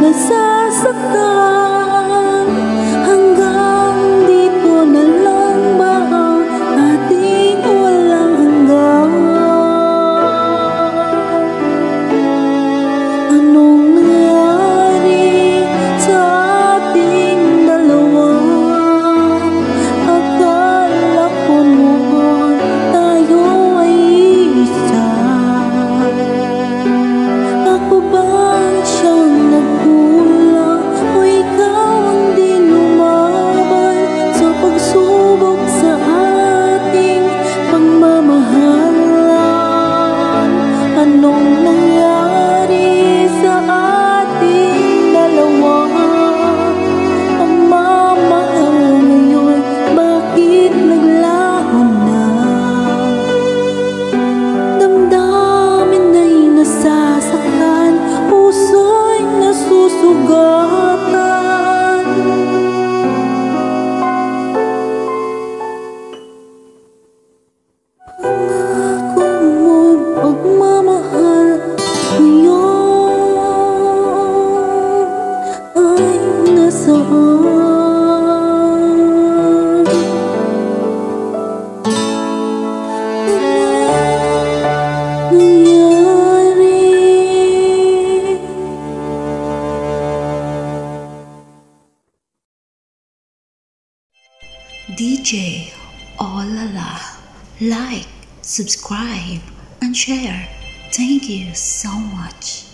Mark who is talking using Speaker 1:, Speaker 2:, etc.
Speaker 1: nasasaktan. Hanggang dito na lang ba ang ating walang hanggan? Anong nangyari sa ating dalawa? Akala ko noon tayo ay isa. Ako bang siyang nagkulang o ikaw ang di lumaban sa pagsubok sa ating pagmamahalan? Anong nangyari sa ating dalawa? Ang mamahal ngayon, bakit naglaho na? Damdamin ay nasasaktan, puso'y nasusugatan. Pangako mo pagmamahal ngayon ay nasaan? Nangyari?
Speaker 2: DJ Olala. Like, subscribe, and share. Thank you so much.